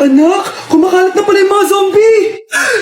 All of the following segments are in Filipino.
Anak, kumakalat na pala yung mga zombie!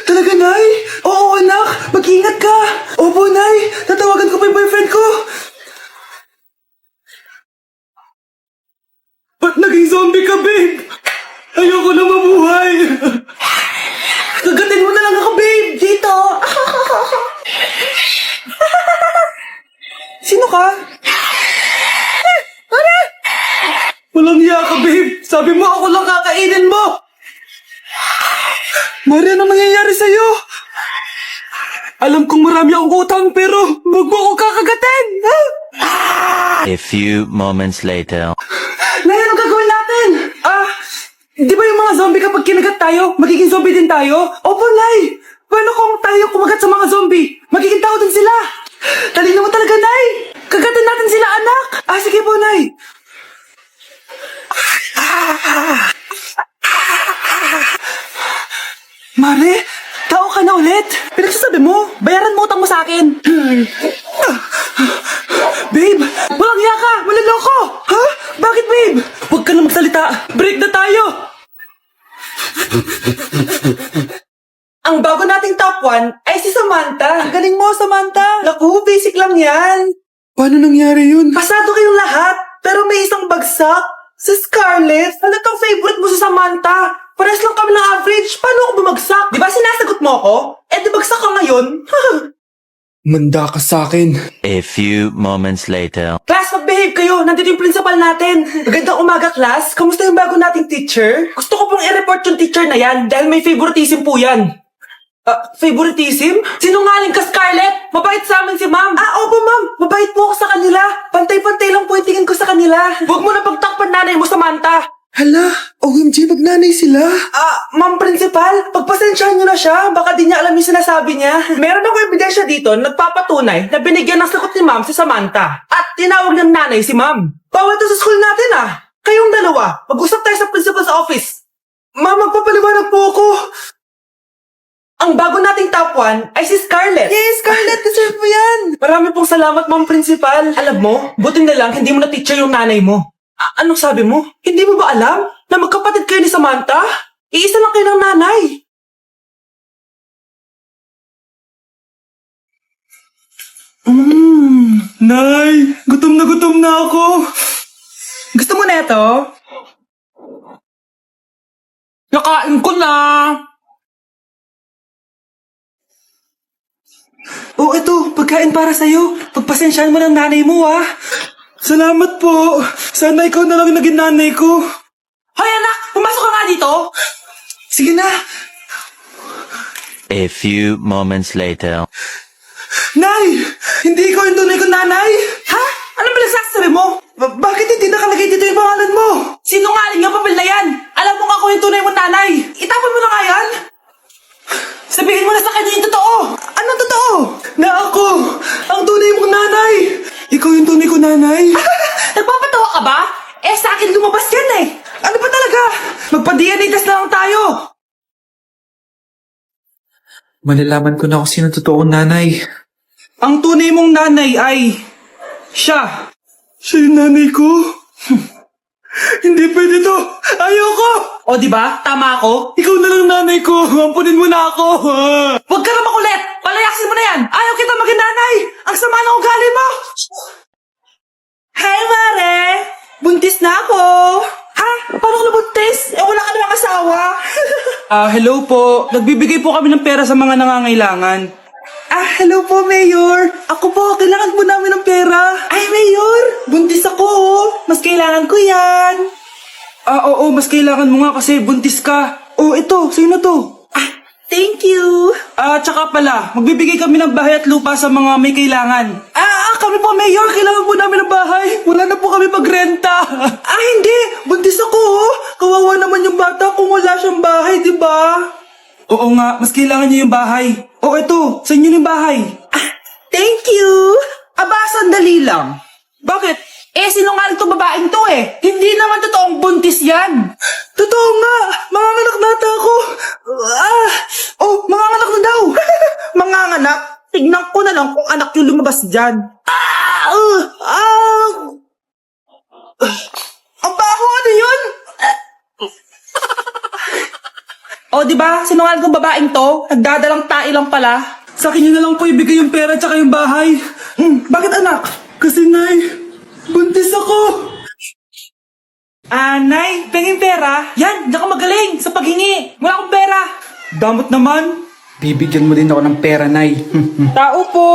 Talaga, Nay? Oo, anak! Mag-ingat ka! Opo, Nay! Tatawagan ko pa yung boyfriend ko! Ba't naging zombie ka, babe? Ayoko na mabuhay! Kagatin mo na lang ako, babe! Dito! Sino ka? Walang hiya ka, babe! Sabi mo ako lang kakainin mo! Mari, anong nangyayari sa'yo? Alam kong marami akong utang pero wag mo ako kakagatin! Ha? A few moments later. Nay, anong gagawin natin? Di ba yung mga zombie kapag kinagat tayo, magiging zombie din tayo? Opo, Nay! Paano kung tayo kumagat sa mga zombie? Magiging tao din sila! Talino mo talaga, Nay! Kagatin natin sila, anak! Sige po, Nay! Mare, tao ka na ulit? Pinagsasabi mo, bayaran mo utang mo sa akin. Babe, walang hiya ka, maloloko. Ha? Bakit, babe? Huwag ka na magsalita, break na tayo. Ang bago nating top 1 ay si Samantha. Ang galing mo, Samantha. Naku, basic lang yan. Paano nangyari yun? Pasado kayong lahat, pero may isang bagsak. Si Scarlett, talagang favorite mo si Samantha. Pares lang kami ng average. Paano ako bumagsak? Di ba sinasagot mo ako? Di bagsak ka ngayon? Manda ka sa akin. A few moments later. Class, mag-behave kayo. Nandito yung principal natin. Magandang umaga, class. Kamusta yung bago nating teacher? Gusto ko pong i-report yung teacher na yan dahil may favoritism po yan. Favoritism? Sinungaling ka, Scarlett! Mabait sa amin si ma'am! Opo, ma'am! Mabait po ako sa kanila! Pantay-pantay lang po yung tingin ko sa kanila! Huwag mo na pagtakpan nanay mo, Samantha! Hala, OMG, magnanay sila. Ma'am Principal, pagpasensyahan niyo na siya. Baka di niya alam yung sinasabi niya. Meron ako ebidensya dito nagpapatunay na binigyan ng sagot ni ma'am si Samantha. At tinawag ng nanay si ma'am. Bawal to sa school natin Kayong dalawa, mag-usap tayo sa principal sa office. Ma'am, magpapaliwanag po ako. Ang bago nating top 1 ay si Scarlett. Yes, Scarlett, deserve mo yan. Marami pong salamat, Ma'am Principal. Alam mo, buti na lang hindi mo na-teacher yung nanay mo. Anong sabi mo? Hindi mo ba alam na magkapatid kayo ni Samantha? Iisa lang kayo ng nanay. Nay, gutom na ako. Gusto mo na ito? Nakain ko na. Ito, pagkain para sa'yo. Pagpasensyahan mo ng nanay mo, Salamat po. Sana ikaw na lang naging nanay ko. Hoy, anak! Pumasok ka nga dito! Sige na. A few moments later. Nay! Hindi ikaw yung tunay kong nanay? Ha? Anong pinagsasabi mo? Bakit hindi nakalagay dito yung pangalan mo? Sinungaling ang papel na yan! Alam mo nga ako yung tunay mong nanay! Itapon mo na nga yan! Sabihin mo na sa kanya yung totoo! Anong totoo? Na ako, ang tunay mong nanay! Ikaw yung tunay ko nanay? Nagpapatawa ka ba? Sa akin lumabas yan Ano ba talaga? Magpa-DNA test na lang tayo! Malalaman ko na kung sino totoong nanay. Ang tunay mong nanay ay... siya! Siya yung nanay ko? Hindi pwede to! Ayoko! O diba? Tama ako? Ikaw na lang nanay ko! Ampunin mo na ako! Huwag ka na makulit! Palayasin mo na yan! Ayaw kita maging nanay! Ang sama ng ugali mo! Hi, Mare! Buntis na ako! Ha? Paano ka nabuntis? Wala ka namang asawa! Hello po. Nagbibigay po kami ng pera sa mga nangangailangan. Hello po, Mayor. Ako po, kailangan po namin ng pera. Ay, Mayor, buntis ako, Mas kailangan ko yan. Oo, mas kailangan mo nga kasi buntis ka. Ito, sino to? Thank you. Tsaka pala, magbibigay kami ng bahay at lupa sa mga may kailangan. Kami po, Mayor, kailangan po namin ng bahay. Wala na po kami magrenta. Hindi. Buntis ako, Kawawa naman yung bata kung wala siyang bahay, di ba? Oo nga, mas kailangan niyo yung bahay. Ito, sa inyo yung bahay. Thank you. Sandali lang. Bakit? Sinungaling tong babaeng to Hindi naman totoong buntis yan. Totoo nga. Manganganak na ata ako. Manganganak na daw. Manganganak? Tignan ko na lang kung anak yung lumabas dyan. Ang baho, ano yun? O, di ba? Sinungaling kong babaeng to. Nagdadalang tae lang pala. Sa akin nyo na lang po ibigay yung pera tsaka yung bahay. Bakit anak? Kasi Nay, buntis ako. Nay, pengin pera? Yan, diyan ka magaling sa paghingi. Wala akong pera. Damot naman. Bibigyan mo din ako ng pera, Nay. Tao po.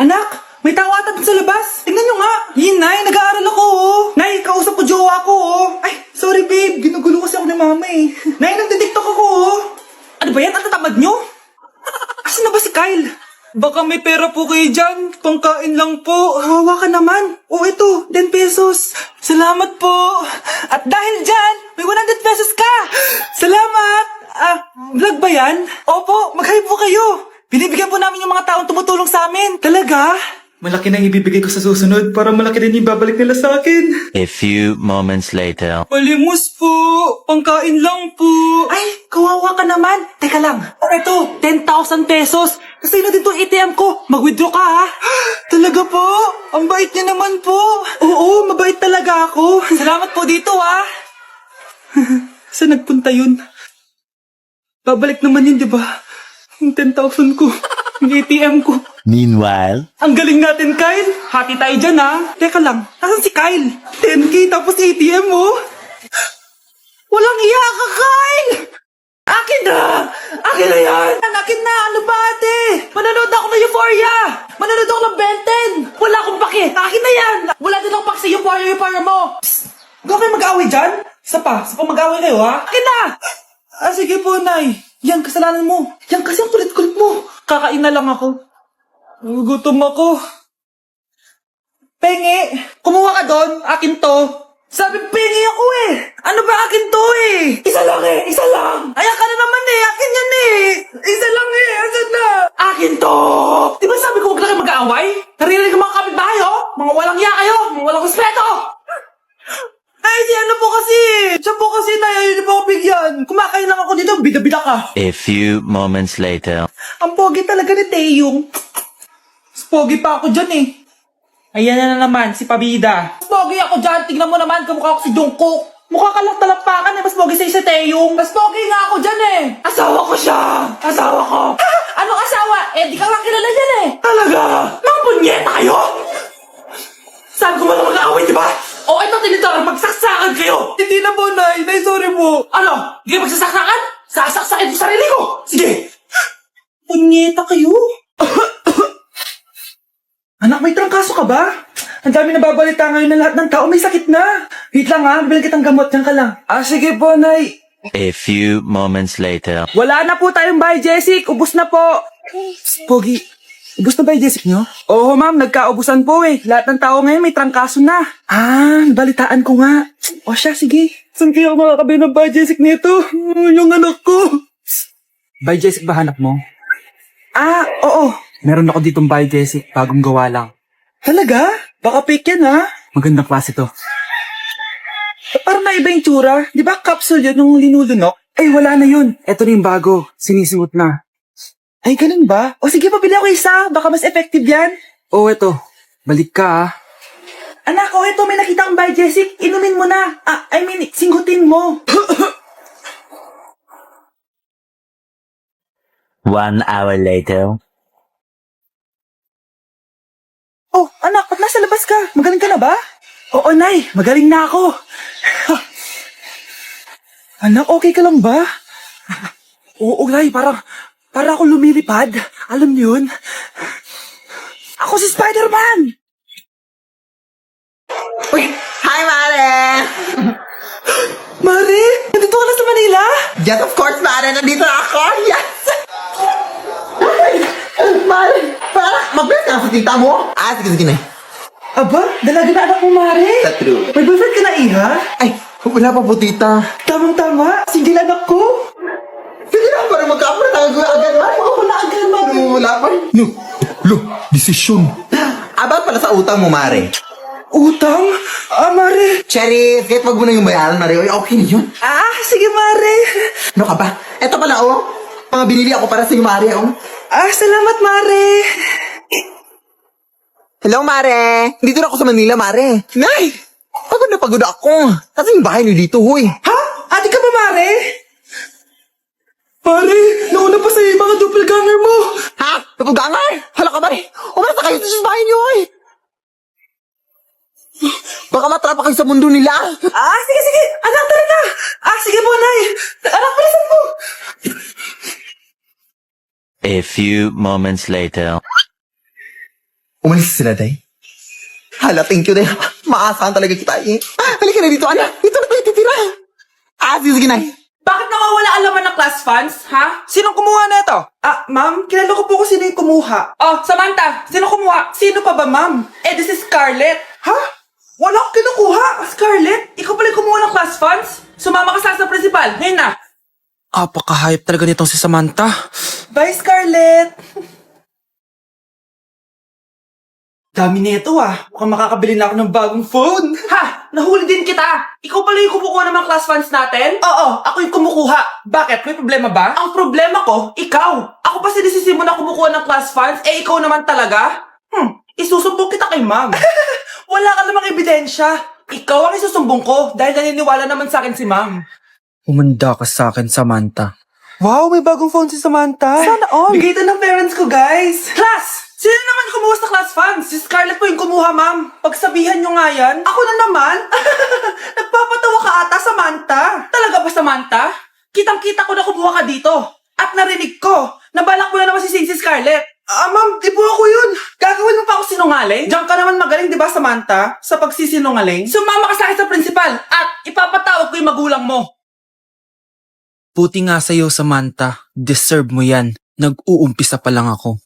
Anak, may tao ata dun sa labas. Tingnan nyo nga. Yun, Nay, nag-aaral ako, oh. Nay, kausap ko jowa ko, oh. Ay, sorry, babe. Ginugulo kasi ako ni mama, eh. Nay, nagtitiktok ako, oh. Ano ba yan? Ang tatamad nyo? Asan na ba si Kyle? Baka may pera po kayo dyan. Pangkain lang po. Hawa ka naman. O ito, 10 pesos. Salamat po. At dahil dyan, may 100 pesos ka. Salamat. Vlog ba yan? Opo, mag-hype po kayo. Binibigyan po namin yung mga taong tumutulong sa amin. Talaga? Malaki na ibibigay ko sa susunod para malaki din yung babalik nila sa akin. A few moments later. Palimos po. Pangkain lang po. Ay, kawawa ka naman. Teka lang. O ito, 10,000 pesos. Kasi na dito ATM ko. Mag-withdraw ka, ha? Talaga po? Ang bait niya naman po. Oo, mabait talaga ako. Salamat po dito, ha? Saan nagpunta yun? Babalik naman yun, di ba? Yung 10,000 ko. Yung ATM ko. Meanwhile, Ang galing natin, Kyle. Happy tayo dyan, ha? Teka lang, nasan si Kyle? 10K tapos ATM, oh. Walang iya ka, Kyle! Akin na! Akin na yan! Akin na! Ano ba, ate? Manonood ako ng Euphoria! Manonood ako ng Ben 10! Wala akong pake! Akin na yan! Wala din akong pake sa Euphoria mo! Psst! Huwag kayo mag-away dyan? Sa pa mag-away kayo, ha? Akin na! Sige po, Nay. Yan, kasalanan mo. Yan kasi ang kulit-kulit mo. Kakain na lang ako. Gutom ako. Pengi! Kumuha ka doon! Akin to! Sabi, pengi ako eh! Ano ba akin to eh? Isa lang eh! Isa lang! Ayan ka na naman eh! Akin yan eh! Isa lang eh! Asan na? Akin to! Di ba sabi ko huwag na kayo mag-aaway? Narinig ang mga kapitbahay oh! Mga walang iya kayo! Mga walang respeto! Ay, si ano po kasi? Siya po kasi na yun po ako bigyan. Kumakain lang ako dito, bida-bida ka. a few moments later. Ang pogi talaga ni Taeyong. Mas pogi pa ako dyan eh. Ayan na naman, si Pabida. Mas pogi ako dyan, tignan mo naman, kamukha ako si Jungkook. Mukha ka lang talampakan eh, mas pogi sa'yo si Taeyong. Mas pogi nga ako dyan eh. Asawa ko siya. Asawa ko. Ha? Anong asawa? Eh, di ka lang kilala dyan eh. Talaga? Mga punyeta kayo? Saan ko man mag-aaway, di ba? O ito, tinitora, magsaksakan kayo. Hindi na po, Nay. Nay, sorry po. Ano? Di kayo magsasaksakan? Sasaksakin ko sarili ko. Sige. Punyeta kayo. Anak, may trangkaso ka ba? Ang dami nababalita ngayon na lahat ng tao may sakit na. Wait lang ha, bibili kitang gamot. Diyan ka lang. Sige po, Nay. A few moments later. Wala na po tayong bahay, Jessic. Ubus na po. Pogi, ubos na ba yung Jessic nyo? Oo, ma'am. Nagkaubusan po eh. Lahat ng tao ngayon may trangkaso na. Balitaan ko nga. O siya, sige. Saan kaya ako makakabili ng bahay Jessic nito? Yung anak ko. Bahay, Jessic ba hanap mo? Oo. Meron ako ditong bahay, Jessic. Bagong gawa lang. Talaga? Baka fake yan, ha? Magandang klase to. Parang naiba yung tsura. Di ba capsule yun yung linulunok? Ay, wala na yun. Eto na yung bago. Sinisuot na. Ay, ganun ba? O sige, pabili ako isa. Baka mas effective yan. O, eto. Balik ka, ah. Anak, eto. May nakita kang bahay, Jessic. Inumin mo na. Singhutin mo. 1 hour later. Oh, anak, ba't nasa labas ka? Magaling ka na ba? Oo, Nay. Magaling na ako. Anak, okay ka lang ba? Oo, Nay. Para ako lumilipad. Alam niyo yun? Ako si Spider-Man! Uy! Hi, Mare! Mare, nandito ka na sa Manila? Yes, of course, Mare! Nandito na ako! Yes! Mare! Para mabilis ka na sa tita mo! Sige na. Aba, dalaga na anak mo, Mare. That's true. May boyfriend ka na, Iha? Ay, wala pa po, tita. Tamang-tama, single anak ko. Sige na, para magkapra tayo agad, Mare. Wala agad, Mare. Wala pa. No, desisyon. About pala sa utang mo, Mare. Utang? Mare. Cherry, kahit wag mo na yung bayaran, Mare. Oy, okay na yun. Sige, Mare. Ano ka ba? Eto pala, mga binili ako para sa iyo, Mare, Salamat, Mare. Hello, Mare. Dito na ako sa Manila, Mare. Nay! Pagod na pagod ako. Kasi yung bahay niyo dito, huy. Ha? Ate ka ba, Mare? doppelganger mo! Ha? Doppelganger? Hala ka ba eh? Umalas na kayo sa bahay niyo eh! Baka matrapa kayo sa mundo nila. Sige. Anak, tara na. Sige po, Nay. Anak, bilisan mo. A few moments later. Umalis sila, Day. Hala, thank you, Day. Maasahan talaga kita eh. Halika na dito, anak. Dito na tayo titira. Sige, Nay. Bakit nawawala ang laman ng class funds, ha? Sinong kumuha na ito? Ma'am, kilala ko po kung sino yung kumuha. Oh, Samantha, sino kumuha? Sino pa ba, ma'am? This is Scarlett. Ha? Wala akong kinukuha. Scarlett, ikaw pala yung kumuha ng class funds? Sumama ka sa principal. Ngayon na. Apaka-hype talaga nitong si Samantha. Bye, Scarlett. Dami nito Mukhang makakabili na ako ng bagong phone. Ha! Nahuli din kita! Ikaw pala yung kumukuha ng mga class funds natin? Oo, ako yung kumukuha. Bakit? May problema ba? Ang problema ko, ikaw. Ako pa sinisisi mo na kumukuha ng class funds, ikaw naman talaga? Isusumbong kita kay ma'am. Wala ka namang ebidensya. Ikaw ang isusumbong ko dahil naniniwala naman sa akin si ma'am. Humanda ka sa akin, Samantha. Wow, may bagong phone si Samantha. Sana all. Bigay ito ng parents ko, guys. Class! Sino naman kumuha sa class funds? Si Scarlett po yung kumuha, ma'am. Pagsabihan nyo nga yan. Ako na naman? Nagpapatawa ka ata, Samantha. Talaga ba, Samantha? Kitang-kita ko na kumuha ka dito. At narinig ko. Nabalak mo na naman si Scarlett. Ma'am, di po ako yun. Gagawin mo pa ako sinungaling? Diyan ka naman magaling, di ba, Samantha? Sa pagsisinungaling? Sumama ka sa akin sa principal at ipapatawag ko yung magulang mo. Buti nga sa'yo, Samantha. Deserve mo yan. Nag-uumpisa pa lang ako.